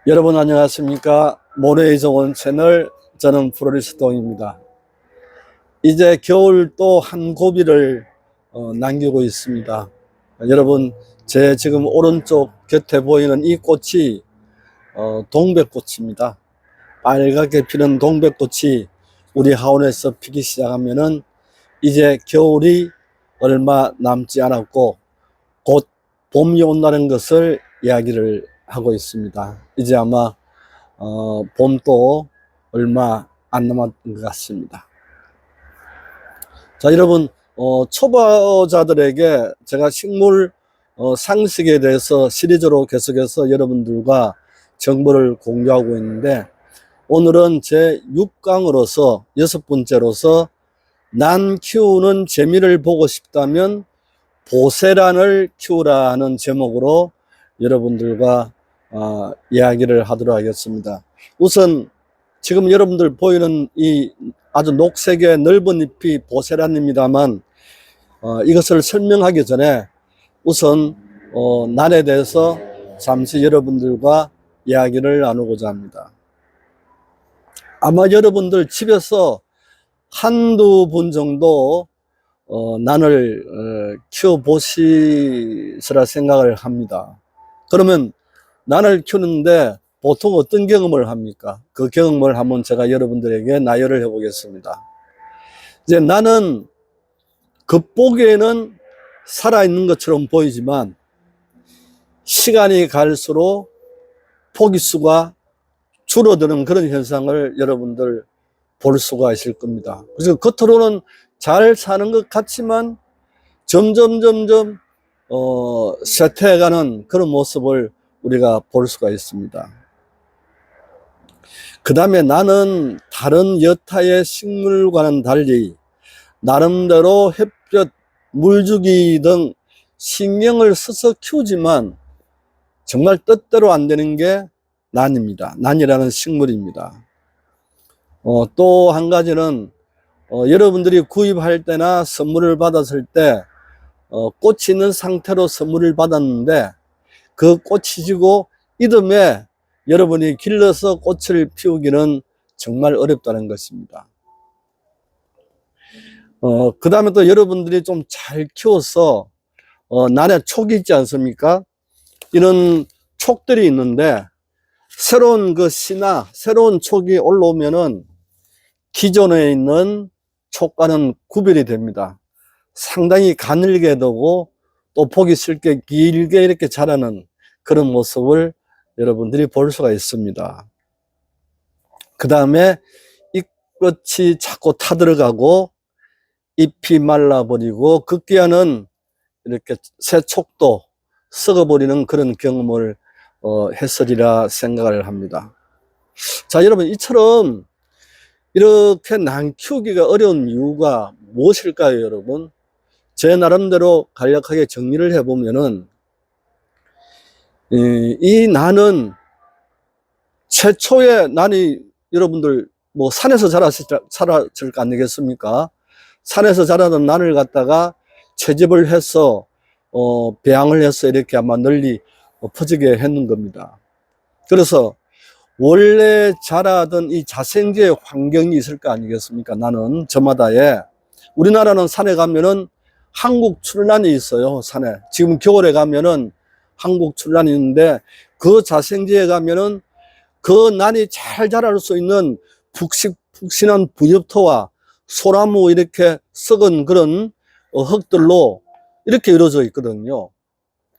여러분 안녕하십니까? 모래이정원 채널, 저는 프로리스 동입니다. 이제 겨울 또 한 고비를 남기고 있습니다. 여러분, 제 지금 오른쪽 곁에 보이는 이 꽃이 동백꽃입니다. 빨갛게 피는 동백꽃이 우리 하원에서 피기 시작하면은 이제 겨울이 얼마 남지 않았고 곧 봄이 온다는 것을 이야기를 하고 있습니다. 이제 아마 봄도 얼마 안 남았던 것 같습니다. 자, 여러분, 초보자들에게 제가 식물 상식에 대해서 시리즈로 계속해서 여러분들과 정보를 공유하고 있는데, 오늘은 제 6강으로서 6번째로서 난 키우는 재미를 보고 싶다면 보세란을 키우라는 제목으로 여러분들과 이야기를 하도록 하겠습니다. 우선 지금 여러분들 보이는 이 아주 녹색의 넓은 잎이 보세란입니다만, 이것을 설명하기 전에 우선 난에 대해서 잠시 여러분들과 이야기를 나누고자 합니다. 아마 여러분들 집에서 한두 분 정도 난을 키워보시리라 생각을 합니다. 그러면 난을 키우는데 보통 어떤 경험을 합니까? 그 경험을 한번 제가 여러분들에게 나열을 해보겠습니다. 이제 나는 겉보기에는 살아있는 것처럼 보이지만 시간이 갈수록 포기수가 줄어드는 그런 현상을 여러분들 볼 수가 있을 겁니다. 그래서 겉으로는 잘 사는 것 같지만 점점 쇠퇴해가는 그런 모습을 우리가 볼 수가 있습니다. 그 다음에 나는 다른 여타의 식물과는 달리 나름대로 햇볕, 물주기 등 신경을 써서 키우지만 정말 뜻대로 안 되는 게 난입니다. 난이라는 식물입니다. 또 한 가지는 여러분들이 구입할 때나 선물을 받았을 때 꽃이 있는 상태로 선물을 받았는데 그 꽃이 지고 이듬해 여러분이 길러서 꽃을 피우기는 정말 어렵다는 것입니다. 그 다음에 또 여러분들이 좀 잘 키워서 난에 촉이 있지 않습니까? 이런 촉들이 있는데 새로운 그 씨나 새로운 촉이 올라오면은 기존에 있는 촉과는 구별이 됩니다. 상당히 가늘게 되고 또 보기 쉽게 길게 이렇게 자라는 그런 모습을 여러분들이 볼 수가 있습니다. 그 다음에 잎끝이 자꾸 타들어가고 잎이 말라버리고 급기야는 이렇게 새 촉도 썩어버리는 그런 경험을 했으리라 생각을 합니다. 자, 여러분, 이처럼 이렇게 난 키우기가 어려운 이유가 무엇일까요, 여러분? 제 나름대로 간략하게 정리를 해보면은, 이 난은 최초의 난이 여러분들 뭐 산에서 자랐을 거 아니겠습니까? 산에서 자라던 난을 갖다가 채집을 해서, 배양을 해서 이렇게 아마 널리 퍼지게 했는 겁니다. 그래서 원래 자라던 이 자생지의 환경이 있을 거 아니겠습니까? 나는 저마다에 우리나라는 산에 가면은 한국 출란이 있어요. 산에 지금 겨울에 가면은 한국 출란이 있는데 그 자생지에 가면은 그 난이 잘 자랄 수 있는 푹신한 부엽토와 소나무 이렇게 썩은 그런 흙들로 이렇게 이루어져 있거든요.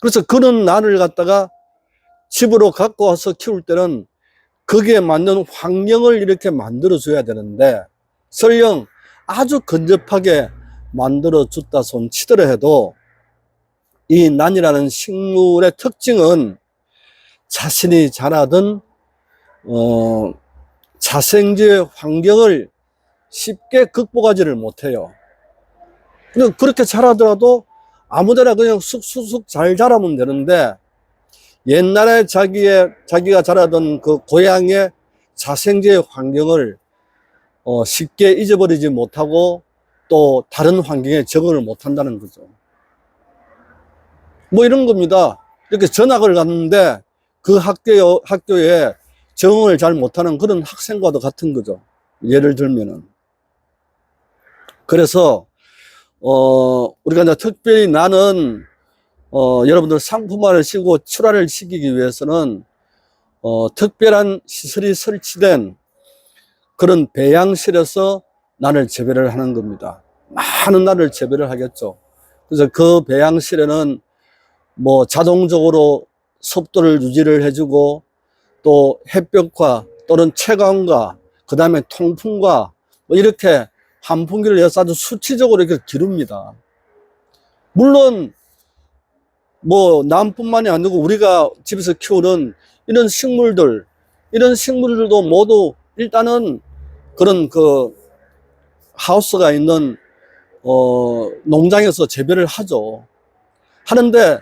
그래서 그런 난을 갖다가 집으로 갖고 와서 키울 때는 거기에 맞는 환경을 이렇게 만들어줘야 되는데 설령 아주 근접하게 만들어줬다 손 치더라도 이 난이라는 식물의 특징은 자신이 자라던 자생지의 환경을 쉽게 극복하지를 못해요. 그렇게 자라더라도 아무데나 그냥 쑥쑥쑥 잘 자라면 되는데 옛날에 자기가 자라던 그 고향의 자생지의 환경을 쉽게 잊어버리지 못하고 또 다른 환경에 적응을 못한다는 거죠. 뭐 이런 겁니다. 이렇게 전학을 갔는데 그 학교에 적응을 잘 못하는 그런 학생과도 같은 거죠. 예를 들면은. 그래서, 우리가 이제 특별히 나는, 여러분들 상품화를 시키고 출하를 시키기 위해서는, 특별한 시설이 설치된 그런 배양실에서 난을 재배를 하는 겁니다. 많은 난을 재배를 하겠죠. 그래서 그 배양실에는 뭐 자동적으로 습도를 유지를 해주고 또 햇볕과 또는 채광과 그 다음에 통풍과 뭐 이렇게 환풍기를 해서 아주 수치적으로 이렇게 기릅니다. 물론 뭐 남뿐만이 아니고 우리가 집에서 키우는 이런 식물들도 모두 일단은 그런 그 하우스가 있는 농장에서 재배를 하죠. 하는데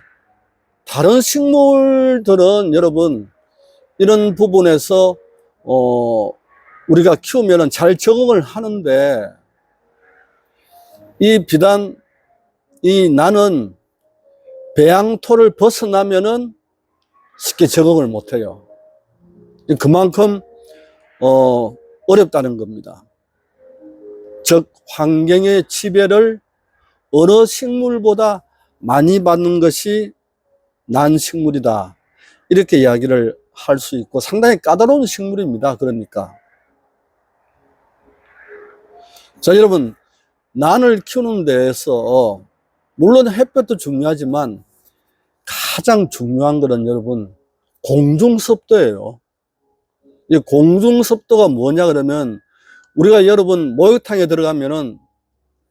다른 식물들은 여러분 이런 부분에서 우리가 키우면은 잘 적응을 하는데 비단 이 나는 배양토를 벗어나면은 쉽게 적응을 못해요. 그만큼 어렵다는 겁니다. 즉 환경의 지배를 어느 식물보다 많이 받는 것이 난식물이다. 이렇게 이야기를 할 수 있고 상당히 까다로운 식물입니다. 그러니까 자 여러분 난을 키우는 데에서 물론 햇볕도 중요하지만 가장 중요한 것은 여러분 공중습도예요. 이 공중습도가 뭐냐 그러면 우리가 여러분 목욕탕에 들어가면은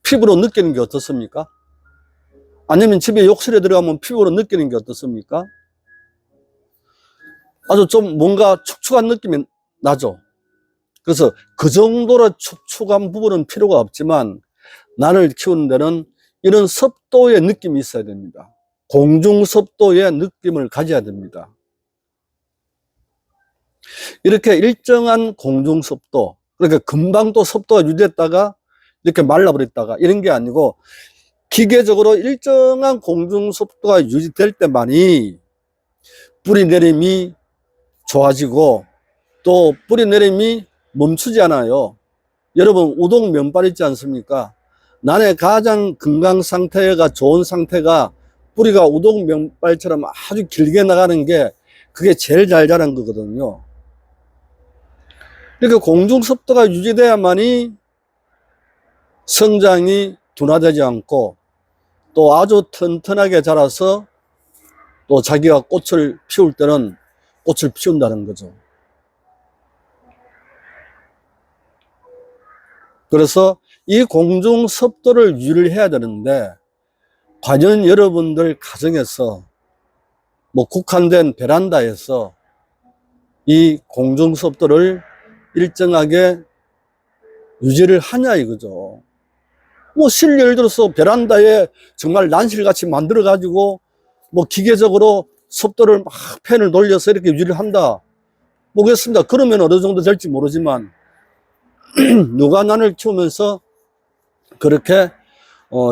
피부로 느끼는 게 어떻습니까? 아니면 집에 욕실에 들어가면 피부로 느끼는 게 어떻습니까? 아주 좀 뭔가 축축한 느낌이 나죠. 그래서 그 정도로 축축한 부분은 필요가 없지만 난을 키우는 데는 이런 습도의 느낌이 있어야 됩니다. 공중습도의 느낌을 가져야 됩니다. 이렇게 일정한 공중습도, 그러니까 금방 또 습도가 유지됐다가 이렇게 말라버렸다가 이런 게 아니고 기계적으로 일정한 공중습도가 유지될 때만이 뿌리 내림이 좋아지고 또 뿌리 내림이 멈추지 않아요. 여러분 우동 면발 있지 않습니까? 난의 가장 건강 상태가 좋은 상태가 뿌리가 우동 면발처럼 아주 길게 나가는 게 그게 제일 잘 자란 거거든요. 그러니까 공중습도가 유지돼야만이 성장이 둔화되지 않고 또 아주 튼튼하게 자라서 또 자기가 꽃을 피울 때는 꽃을 피운다는 거죠. 그래서 이 공중 습도를 유지를 해야 되는데 과연 여러분들 가정에서 뭐 국한된 베란다에서 이 공중 습도를 일정하게 유지를 하냐 이거죠. 뭐 예를 들어서 베란다에 정말 난실같이 만들어 가지고 뭐 기계적으로 습도를 막 팬을 돌려서 이렇게 유지를 한다 모르겠습니다. 그러면 어느 정도 될지 모르지만 누가 난을 키우면서 그렇게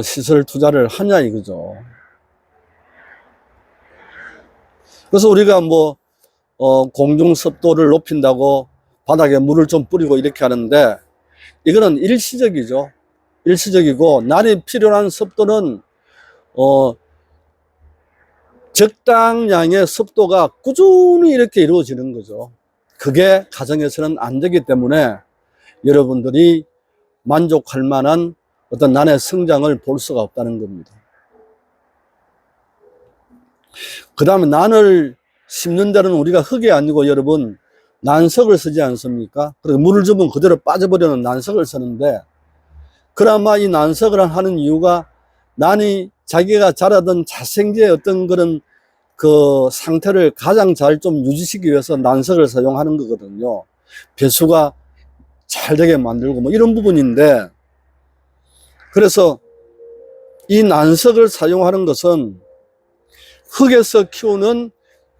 시설 투자를 하냐 이거죠. 그래서 우리가 뭐 공중 습도를 높인다고 바닥에 물을 좀 뿌리고 이렇게 하는데 이거는 일시적이죠. 일시적이고 날이 필요한 습도는 적당량의 습도가 꾸준히 이렇게 이루어지는 거죠. 그게 가정에서는 안 되기 때문에 여러분들이 만족할 만한 어떤 난의 성장을 볼 수가 없다는 겁니다. 그 다음에 난을 심는 데는 우리가 흙이 아니고 여러분 난석을 쓰지 않습니까? 그리고 물을 주면 그대로 빠져버리는 난석을 쓰는데 그나마 이 난석을 하는 이유가 난이 자기가 자라던 자생지의 어떤 그런 그 상태를 가장 잘 좀 유지시키기 위해서 난석을 사용하는 거거든요. 배수가 잘 되게 만들고 뭐 이런 부분인데 그래서 이 난석을 사용하는 것은 흙에서 키우는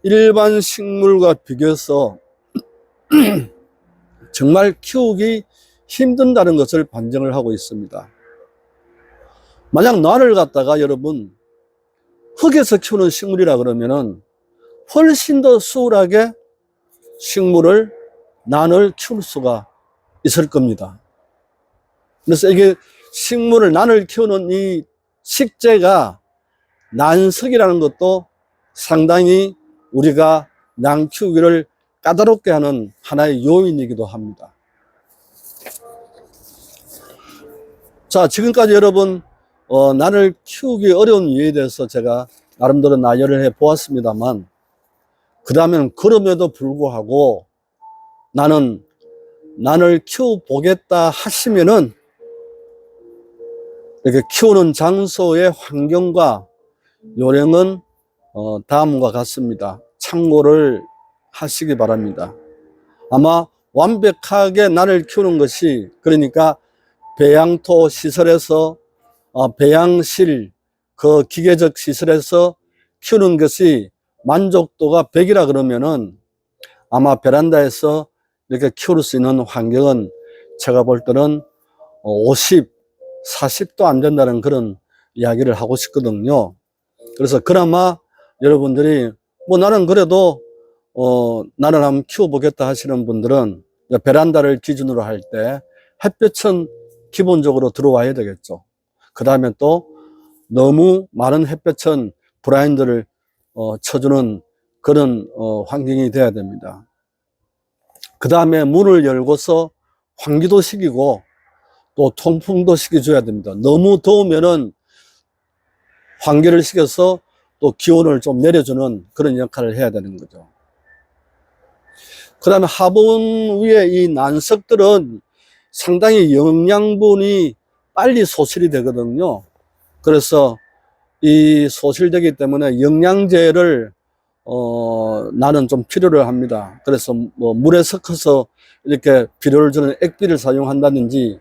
일반 식물과 비교해서 정말 키우기 힘든다는 것을 반증을 하고 있습니다. 만약 난을 갖다가 여러분 흙에서 키우는 식물이라 그러면은 훨씬 더 수월하게 식물을, 난을 키울 수가 있을 겁니다. 그래서 이게 식물을, 난을 키우는 이 식재가 난석이라는 것도 상당히 우리가 난 키우기를 까다롭게 하는 하나의 요인이기도 합니다. 자, 지금까지 여러분 난을 키우기 어려운 이유에 대해서 제가 나름대로 나열을 해 보았습니다만, 그 다음에는 그럼에도 불구하고 나는 난을 키워보겠다 하시면은 이렇게 키우는 장소의 환경과 요령은 다음과 같습니다. 참고를 하시기 바랍니다. 아마 완벽하게 난을 키우는 것이, 그러니까 배양토 시설에서 배양실, 그 기계적 시설에서 키우는 것이 만족도가 100이라 그러면은 아마 베란다에서 이렇게 키울 수 있는 환경은 제가 볼 때는 50, 40도 안 된다는 그런 이야기를 하고 싶거든요. 그래서 그나마 여러분들이 뭐 나는 그래도 나는 한번 키워보겠다 하시는 분들은 베란다를 기준으로 할 때 햇볕은 기본적으로 들어와야 되겠죠. 그 다음에 또 너무 많은 햇볕은 블라인드를 쳐주는 그런 환경이 돼야 됩니다. 그 다음에 문을 열고서 환기도 시키고 또 통풍도 시켜줘야 됩니다. 너무 더우면은 환기를 시켜서 또 기온을 좀 내려주는 그런 역할을 해야 되는 거죠. 그 다음에 화분 위에 이 난석들은 상당히 영양분이 빨리 소실이 되거든요. 그래서 이 소실되기 때문에 영양제를 나는 좀 필요를 합니다. 그래서 뭐 물에 섞어서 이렇게 비료를 주는 액비를 사용한다든지,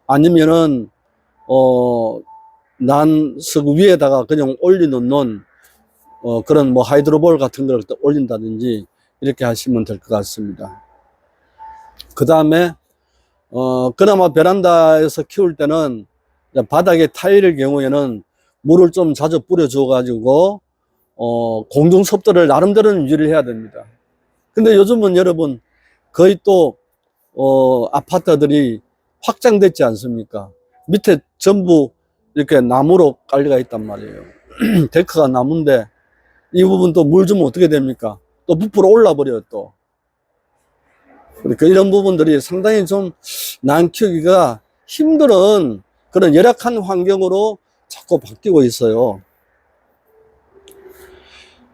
아니면은 난석 위에다가 그냥 올려놓는 그런 뭐 하이드로볼 같은 걸 올린다든지 이렇게 하시면 될 것 같습니다. 그 다음에 그나마 베란다에서 키울 때는 바닥에 타일의 경우에는 물을 좀 자주 뿌려줘 가지고 공중섭도를 나름대로는 유지를 해야 됩니다. 근데 요즘은 여러분 거의 또 아파트들이 확장됐지 않습니까? 밑에 전부 이렇게 나무로 깔려가 있단 말이에요. 데크가 나무인데 이 부분 또 물 주면 어떻게 됩니까? 또 부풀어 올라 버려요 또. 그러니까 이런 부분들이 상당히 좀 난 키우기가 힘든 그런 열악한 환경으로 자꾸 바뀌고 있어요.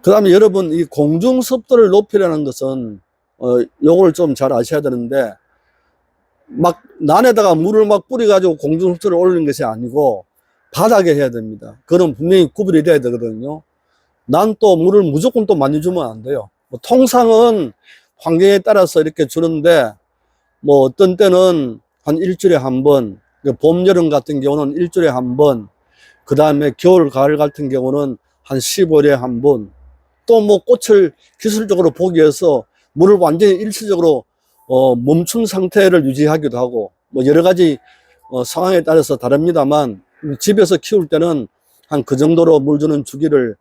그 다음에 여러분, 이 공중습도를 높이려는 것은 요걸 좀 잘 아셔야 되는데, 막 난에다가 물을 막 뿌려가지고 공중습도를 올리는 것이 아니고 바닥에 해야 됩니다. 그건 분명히 구별이 돼야 되거든요. 난 또 물을 무조건 또 많이 주면 안 돼요. 뭐 통상은 환경에 따라서 이렇게 주는데, 뭐 어떤 때는 한 일주일에 한 번, 봄, 여름 같은 경우는 일주일에 한 번, 그 다음에 겨울, 가을 같은 경우는 한 15일에 한 번, 또 뭐 꽃을 기술적으로 보기 위해서 물을 완전히 일시적으로 멈춘 상태를 유지하기도 하고, 뭐 여러 가지 상황에 따라서 다릅니다만, 집에서 키울 때는 한 그 정도로 물 주는 주기를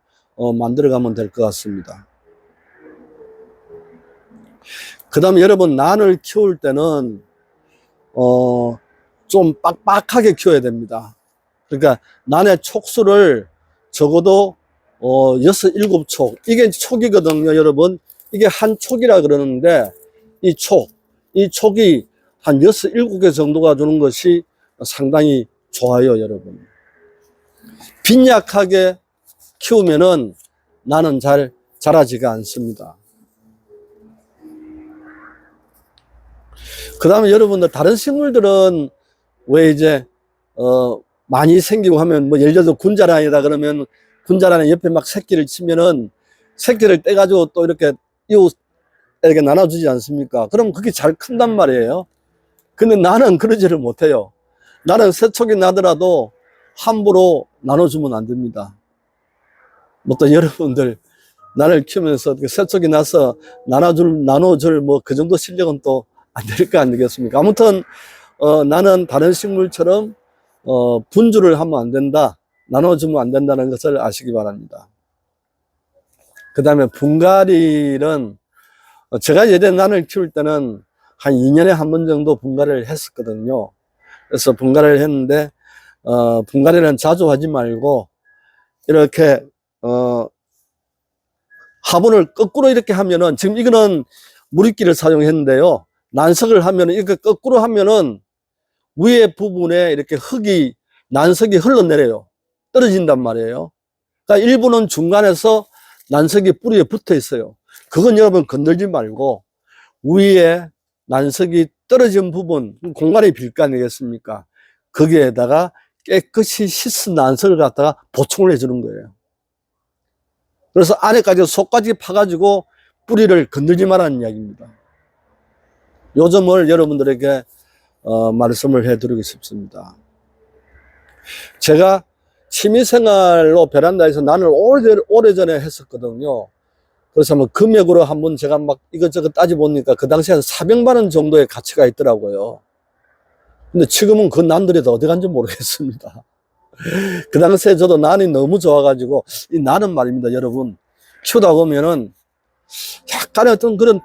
만들어 가면 될 것 같습니다. 그 다음에 여러분, 난을 키울 때는 좀 빡빡하게 키워야 됩니다. 그러니까 난의 촉수를 적어도 6, 7촉, 이게 촉이거든요 여러분. 이게 한 촉이라 그러는데 이 촉이 한 6, 7개 정도가 주는 것이 상당히 좋아요 여러분. 빈약하게 키우면은 나는 잘 자라지가 않습니다. 그 다음에 여러분들, 다른 식물들은 왜 이제 많이 생기고 하면, 뭐 예를 들어서 군자란이다 그러면 군자란에 옆에 막 새끼를 치면은 새끼를 떼가지고 또 이렇게 이웃에게 나눠주지 않습니까? 그럼 그게 잘 큰단 말이에요. 근데 나는 그러지를 못해요. 나는 새촉이 나더라도 함부로 나눠주면 안 됩니다. 뭐 또 여러분들 나를 키우면서 새촉이 나서 나눠줄 뭐 그 정도 실력은 또 안 될 거 아니겠습니까? 아무튼 나는 다른 식물처럼 분주를 하면 안 된다, 나눠주면 안 된다는 것을 아시기 바랍니다. 다음에 분갈이는, 제가 예전에 난을 키울 때는 한 2년에 한 번 정도 분갈이를 했었거든요. 그래서 분갈이를 했는데, 분갈이는 자주 하지 말고, 이렇게, 화분을 거꾸로 이렇게 하면은, 지금 이거는 무리끼를 사용했는데요. 난석을 하면은, 이렇게 거꾸로 하면은, 위에 부분에 이렇게 난석이 흘러내려요. 떨어진단 말이에요. 그러니까 일부는 중간에서 난석이 뿌리에 붙어 있어요. 그건 여러분 건들지 말고, 위에 난석이 떨어진 부분, 공간이 빌 거 아니겠습니까? 거기에다가 깨끗이 씻은 난석을 갖다가 보충을 해주는 거예요. 그래서 안에까지 속까지 파가지고 뿌리를 건들지 말라는 이야기입니다. 요 점을 여러분들에게 말씀을 해드리고 싶습니다. 제가 취미생활로 베란다에서 난을 오래전에 했었거든요. 그래서 뭐 금액으로 한번 제가 막 이것저것 따져보니까 그 당시에 한 400만 원 정도의 가치가 있더라고요. 근데 지금은 그 난들이 다 어디 간지 모르겠습니다. 그 당시에 저도 난이 너무 좋아가지고, 이 난은 말입니다, 여러분. 키우다 보면은 약간의 어떤 그런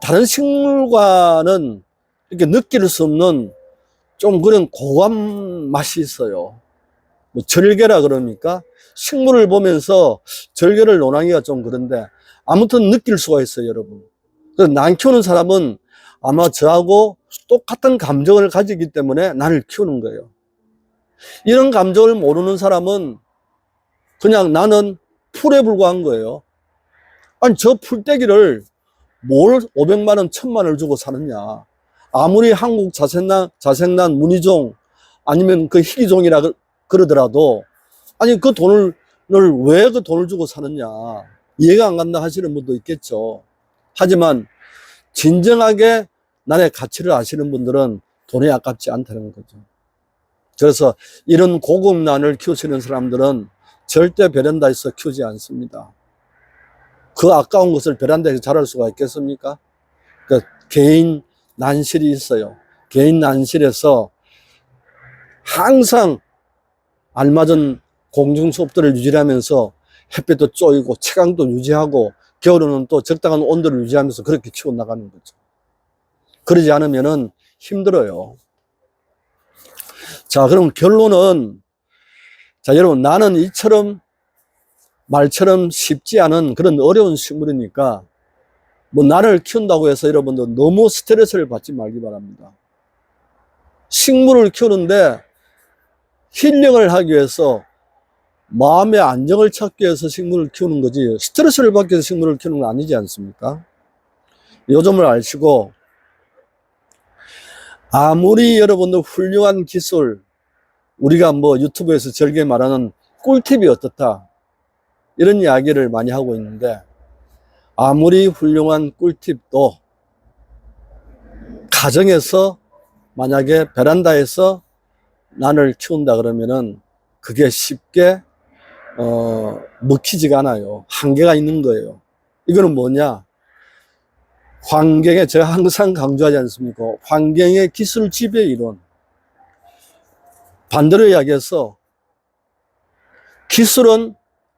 다른 식물과는 이렇게 느낄 수 없는 좀 그런 고감 맛이 있어요. 뭐 절개라 그러니까 식물을 보면서 절개를 논하기가 좀 그런데 아무튼 느낄 수가 있어요, 여러분. 그래서 난 키우는 사람은 아마 저하고 똑같은 감정을 가지기 때문에 난을 키우는 거예요. 이런 감정을 모르는 사람은 그냥 나는 풀에 불과한 거예요. 아니, 저 풀떼기를 뭘 500만 원, 1000만 원을 주고 사느냐. 아무리 한국 자생난 문희종 아니면 그 희귀종이라 그러더라도, 아니, 그 돈을 왜 그 돈을 주고 사느냐. 이해가 안 간다 하시는 분도 있겠죠. 하지만 진정하게 난의 가치를 아시는 분들은 돈이 아깝지 않다는 거죠. 그래서 이런 고급 난을 키우시는 사람들은 절대 베란다에서 키우지 않습니다. 그 아까운 것을 베란다에서 자랄 수가 있겠습니까? 그 개인 난실이 있어요. 개인 난실에서 항상 알맞은 공중 수업들을 유지하면서 햇빛도 쪼이고 채광도 유지하고 겨울에는 또 적당한 온도를 유지하면서 그렇게 키워나가는 거죠. 그러지 않으면은 힘들어요. 자, 그럼 결론은, 자, 여러분, 나는 말처럼 쉽지 않은 그런 어려운 식물이니까, 뭐, 나를 키운다고 해서 여러분들 너무 스트레스를 받지 말기 바랍니다. 식물을 키우는데 힐링을 하기 위해서, 마음의 안정을 찾기 위해서 식물을 키우는 거지, 스트레스를 받기 위해서 식물을 키우는 건 아니지 않습니까? 요 점을 아시고, 아무리 여러분들 훌륭한 기술, 우리가 뭐 유튜브에서 즐겨 말하는 꿀팁이 어떻다, 이런 이야기를 많이 하고 있는데, 아무리 훌륭한 꿀팁도 가정에서 만약에 베란다에서 난을 키운다 그러면은 그게 쉽게 먹히지가 않아요. 한계가 있는 거예요. 이거는 뭐냐? 환경에, 제가 항상 강조하지 않습니까? 환경의 기술 지배 이론. 반대로 이야기해서 기술은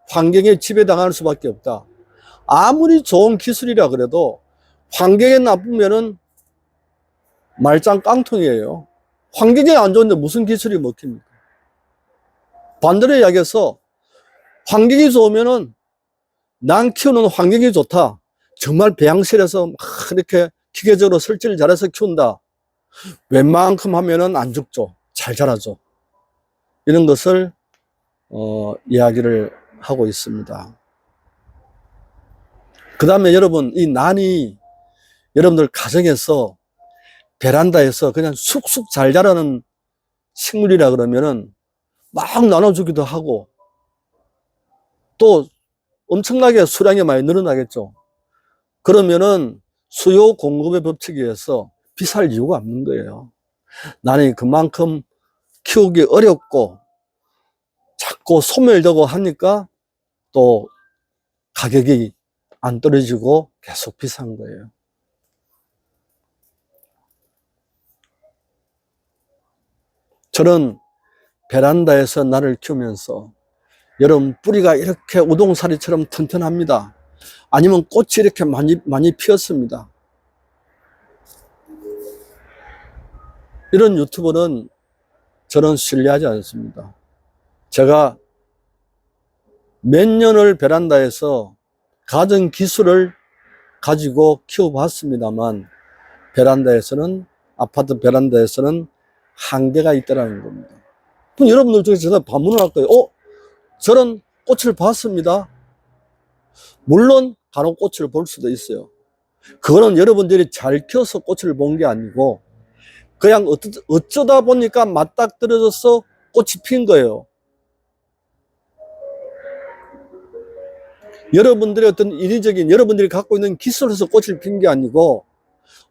환경에 지배당할 수밖에 없다. 아무리 좋은 기술이라 그래도 환경에 나쁘면은 말짱 깡통이에요. 환경이 안 좋은데 무슨 기술이 먹힙니까? 반대로 이야기해서 환경이 좋으면은 난 키우는 환경이 좋다. 정말 배양실에서 막 이렇게 기계적으로 설치를 잘해서 키운다. 웬만큼 하면은 안 죽죠. 잘 자라죠. 이런 것을 이야기를 하고 있습니다. 그 다음에 여러분, 이 난이 여러분들 가정에서 베란다에서 그냥 쑥쑥 잘 자라는 식물이라 그러면은 막 나눠주기도 하고 또 엄청나게 수량이 많이 늘어나겠죠. 그러면은 수요 공급의 법칙에 의해서 비쌀 이유가 없는 거예요. 나는 그만큼 키우기 어렵고 자꾸 소멸되고 하니까 또 가격이 안 떨어지고 계속 비싼 거예요. 저는 베란다에서 나를 키우면서 여러분 뿌리가 이렇게 우동사리처럼 튼튼합니다. 아니면 꽃이 이렇게 많이 피었습니다. 이런 유튜버는 저는 신뢰하지 않습니다. 제가 몇 년을 베란다에서 가전 기술을 가지고 키워봤습니다만 베란다에서는, 아파트 베란다에서는 한계가 있다는 겁니다. 그럼 여러분들 중에서 제가 반문을 할 거예요. 저런 꽃을 봤습니다. 물론 간혹 꽃을 볼 수도 있어요. 그거는 여러분들이 잘 키워서 꽃을 본 게 아니고 그냥 어쩌다 보니까 맞닥뜨려져서 꽃이 핀 거예요. 여러분들의 어떤 인위적인, 여러분들이 갖고 있는 기술에서 꽃을 핀 게 아니고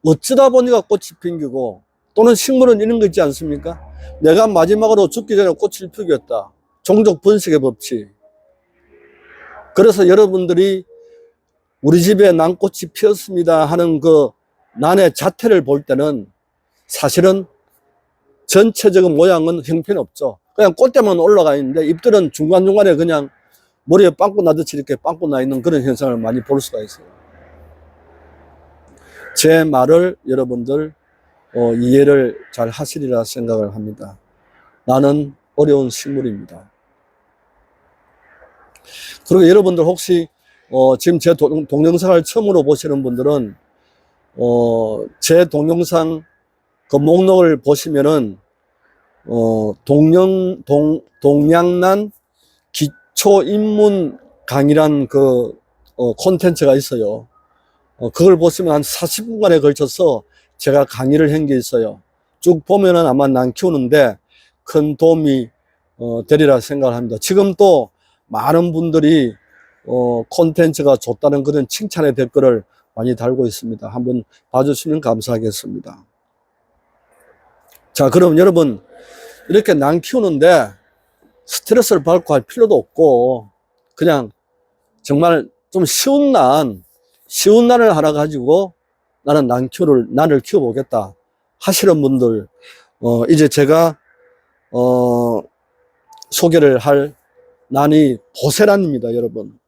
어쩌다 보니까 꽃이 핀 거고, 또는 식물은 이런 거 있지 않습니까? 내가 마지막으로 죽기 전에 꽃을 피우겠다. 종족 번식의 법칙. 그래서 여러분들이 우리 집에 난꽃이 피었습니다 하는 그 난의 자태를 볼 때는 사실은 전체적인 모양은 형편없죠. 그냥 꽃대만 올라가 있는데 잎들은 중간중간에 그냥 머리에 빵꾸 나듯이 이렇게 빵꾸 나 있는 그런 현상을 많이 볼 수가 있어요. 제 말을 여러분들 이해를 잘 하시리라 생각을 합니다. 나는 어려운 식물입니다. 그리고 여러분들 혹시 지금 제 동영상을 처음으로 보시는 분들은 제 동영상 그 목록을 보시면은 동양난 기초입문 강의란 그 콘텐츠가 있어요. 그걸 보시면 한 40분간에 걸쳐서 제가 강의를 한 게 있어요. 쭉 보면은 아마 난 키우는데 큰 도움이 되리라 생각을 합니다. 지금 또 많은 분들이 콘텐츠가 좋다는 그런 칭찬의 댓글을 많이 달고 있습니다. 한번 봐주시면 감사하겠습니다. 자, 그럼 여러분, 이렇게 난 키우는데 스트레스를 받고 할 필요도 없고 그냥 정말 좀 쉬운 난을 하나 가지고 나는 난을 키워보겠다 하시는 분들, 이제 제가 소개를 할 난이 보세란입니다, 여러분.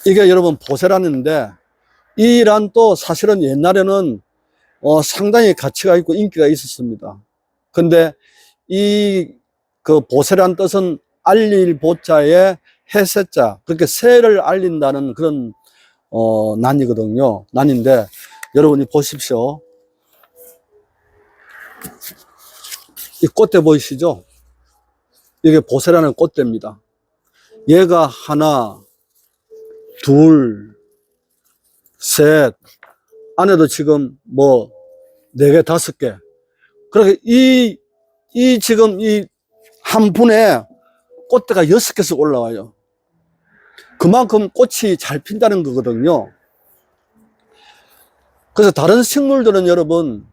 이게 여러분 보세란인데, 이 난도 사실은 옛날에는 상당히 가치가 있고 인기가 있었습니다. 근데 그 보세란 뜻은 알릴 보자에 해세자, 그렇게 새를 알린다는 그런 난이거든요. 난인데 여러분이 보십시오. 이 꽃대 보이시죠? 이게 보세라는 꽃대입니다. 얘가 하나, 둘, 셋, 안에도 지금 뭐 4개, 5개. 그렇게 지금 이 한 분에 꽃대가 6개씩 올라와요. 그만큼 꽃이 잘 핀다는 거거든요. 그래서 다른 식물들은 여러분,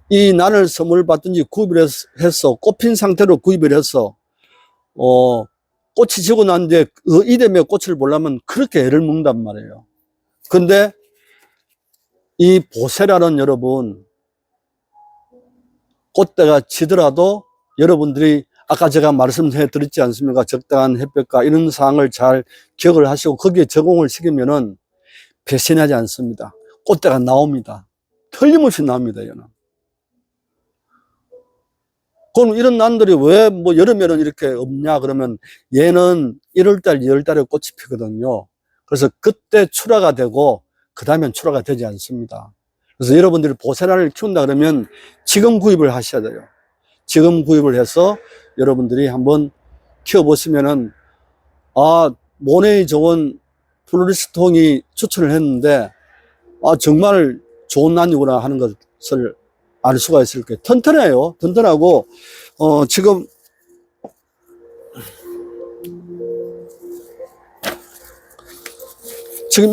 이 난을 선물 받든지 구입을 해서 꽃핀 상태로 구입을 해서 꽃이 지고 난 뒤에 이듬해 꽃을 보려면 그렇게 애를 먹는단 말이에요. 근데 이 보세라는 여러분, 꽃대가 지더라도 여러분들이 아까 제가 말씀해 드렸지 않습니까? 적당한 햇볕과 이런 사항을 잘 기억을 하시고 거기에 적응을 시키면은 배신하지 않습니다. 꽃대가 나옵니다. 틀림없이 나옵니다, 얘는. 그럼 이런 난들이 왜 뭐 여름에는 이렇게 없냐 그러면 얘는 1월달, 2월달에 꽃이 피거든요. 그래서 그때 출하가 되고 그 다음엔 출하가 되지 않습니다. 그래서 여러분들이 보세란을 키운다 그러면 지금 구입을 하셔야 돼요. 지금 구입을 해서 여러분들이 한번 키워보시면은, 모네이 좋은 플로리스트홍이 추천을 했는데, 정말 좋은 난이구나 하는 것을 알 수가 있을 거예요. 튼튼해요. 튼튼하고, 지금,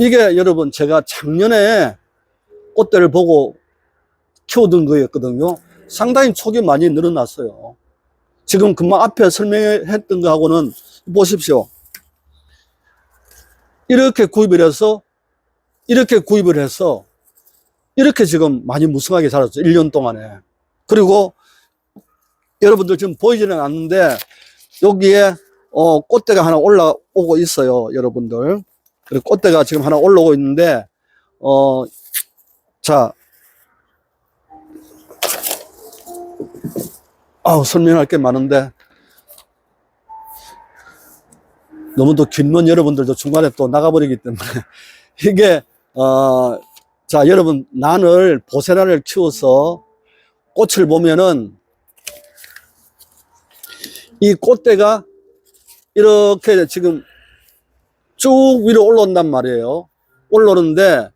이게 여러분 제가 작년에 꽃대를 보고 키워둔 거였거든요. 상당히 촉이 많이 늘어났어요. 지금 금방 앞에 설명했던 거하고는 보십시오. 이렇게 구입을 해서 이렇게 지금 많이 무성하게 자랐죠. 1년 동안에. 그리고 여러분들 지금 보이지는 않는데 여기에 꽃대가 하나 올라오고 있어요, 여러분들. 그리고 꽃대가 지금 하나 올라오고 있는데, 자, 설명할 게 많은데, 너무 또 길면 여러분들도 중간에 또 나가버리기 때문에, 이게, 자, 여러분, 보세란을 키워서 꽃을 보면은, 이 꽃대가 이렇게 지금 쭉 위로 올라온단 말이에요. 올라오는데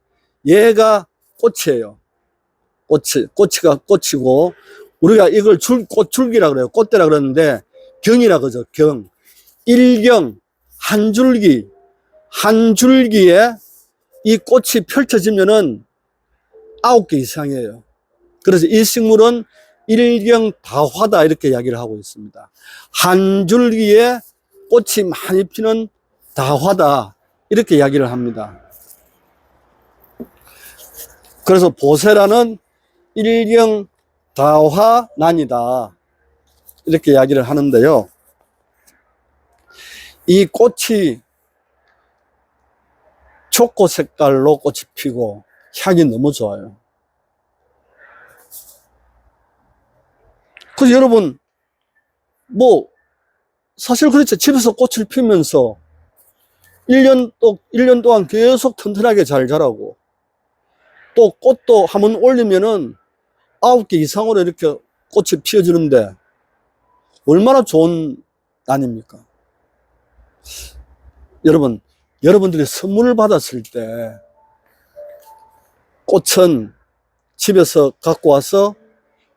얘가 꽃이에요. 꽃이가 꽃이고, 우리가 이걸 꽃줄기라 그래요. 꽃대라 그러는데 경이라 그러죠. 경. 일경, 한 줄기. 한 줄기에 이 꽃이 펼쳐지면은 9개 이상이에요. 그래서 이 식물은 일경다화다 이렇게 이야기를 하고 있습니다. 한 줄기에 꽃이 많이 피는 다화다 이렇게 이야기를 합니다. 그래서 보세라는 일경다화난이다 이렇게 이야기를 하는데요. 이 꽃이 초코 색깔로 꽃이 피고 향이 너무 좋아요. 그래서 여러분, 사실 그렇죠. 집에서 꽃을 피우면서 1년 동안 계속 튼튼하게 잘 자라고, 또 꽃도 한번 올리면은 9개 이상으로 이렇게 꽃이 피어지는데, 얼마나 좋은 난입니까? 여러분들이 선물을 받았을 때, 꽃은 집에서 갖고 와서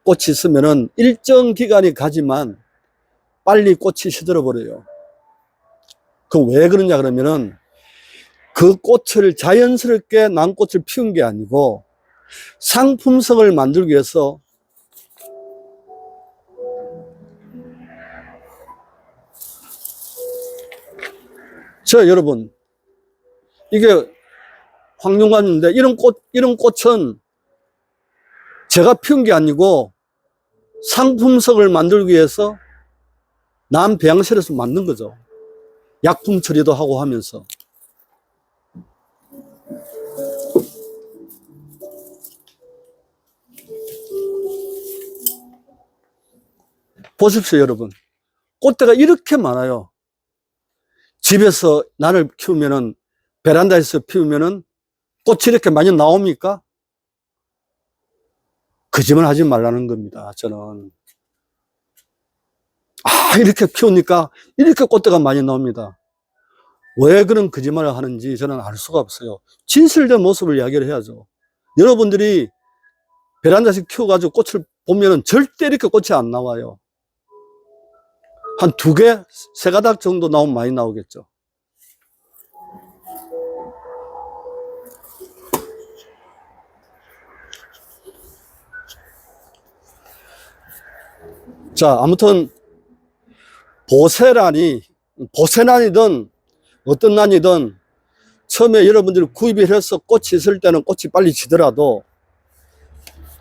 꽃이 있으면은 일정 기간이 가지만 빨리 꽃이 시들어버려요. 그 왜 그러냐 그러면은 그 꽃을 자연스럽게 난 꽃을 피운 게 아니고 상품성을 만들기 위해서 여러분, 이게 황룡관인데 이런 꽃은 제가 피운 게 아니고 상품성을 만들기 위해서 남 배양실에서 만든 거죠. 약품 처리도 하고 하면서. 보십시오, 여러분. 꽃대가 이렇게 많아요. 집에서 난을 키우면은, 베란다에서 피우면은 꽃이 이렇게 많이 나옵니까? 거짓말 하지 말라는 겁니다, 저는. 이렇게 키우니까 이렇게 꽃대가 많이 나옵니다. 왜 그런 거짓말을 하는지 저는 알 수가 없어요. 진실된 모습을 이야기를 해야죠. 여러분들이 베란다에서 키워가지고 꽃을 보면은 절대 이렇게 꽃이 안 나와요. 한 2개, 3가닥 정도 나오면 많이 나오겠죠. 자, 아무튼 보세난이든 어떤 난이든 처음에 여러분들이 구입을 해서 꽃이 있을 때는 꽃이 빨리 지더라도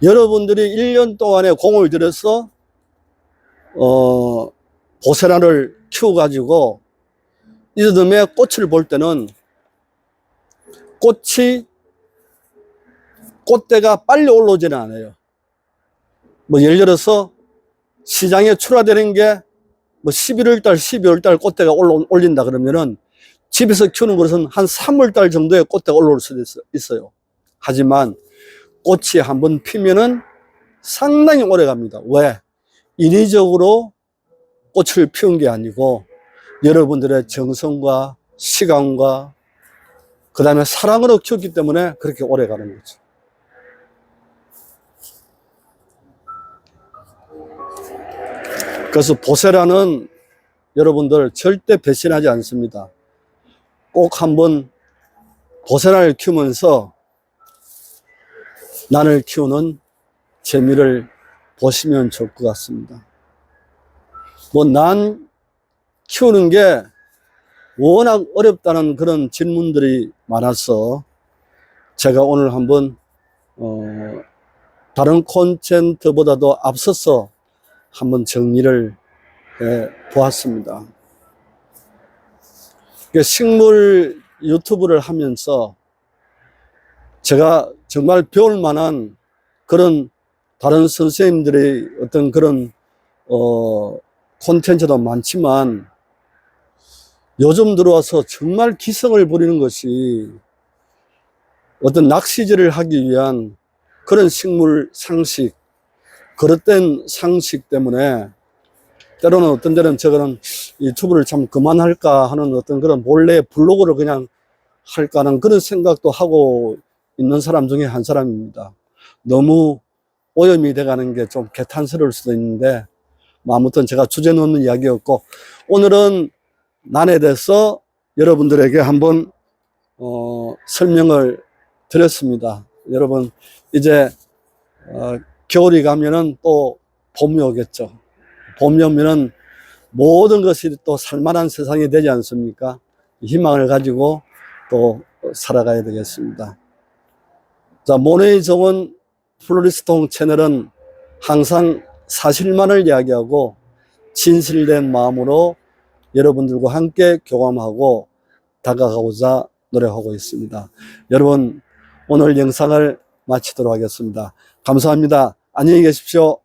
여러분들이 1년 동안에 공을 들여서 보세난을 키워가지고 이듬해 꽃을 볼 때는 꽃대가 빨리 올라오지는 않아요. 예를 들어서 시장에 출하되는 게 11월 달, 12월 달 꽃대가 올린다 그러면은 집에서 키우는 것은 한 3월 달 정도에 꽃대가 올라올 수도 있어요. 하지만 꽃이 한번 피면은 상당히 오래 갑니다. 왜? 인위적으로 꽃을 피운 게 아니고 여러분들의 정성과 시간과 그 다음에 사랑으로 키웠기 때문에 그렇게 오래 가는 거죠. 그래서 보세라는 여러분들 절대 배신하지 않습니다. 꼭 한번 보세라를 키우면서 난을 키우는 재미를 보시면 좋을 것 같습니다. 난 키우는 게 워낙 어렵다는 그런 질문들이 많아서 제가 오늘 한번 다른 콘텐츠보다도 앞서서 한번 정리를 해 보았습니다. 식물 유튜브를 하면서 제가 정말 배울 만한 그런 다른 선생님들의 어떤 그런 콘텐츠도 많지만 요즘 들어와서 정말 기성을 부리는 것이 어떤 낚시질을 하기 위한 그런 식물 상식, 그릇된 상식 때문에 때로는 어떤 데는 저거는 유튜브를 참 그만할까 하는 어떤 그런 몰래 블로그를 그냥 할까 하는 그런 생각도 하고 있는 사람 중에 한 사람입니다. 너무 오염이 돼가는 게 좀 개탄스러울 수도 있는데 뭐 아무튼 제가 주제 놓는 이야기였고, 오늘은 난에 대해서 여러분들에게 한번 설명을 드렸습니다. 여러분 이제 겨울이 가면은 또 봄이 오겠죠. 봄이 오면은 모든 것이 또 살만한 세상이 되지 않습니까? 희망을 가지고 또 살아가야 되겠습니다. 자, 모네이 정원 플로리스통 채널은 항상 사실만을 이야기하고 진실된 마음으로 여러분들과 함께 교감하고 다가가고자 노력하고 있습니다. 여러분, 오늘 영상을 마치도록 하겠습니다. 감사합니다. 안녕히 계십시오.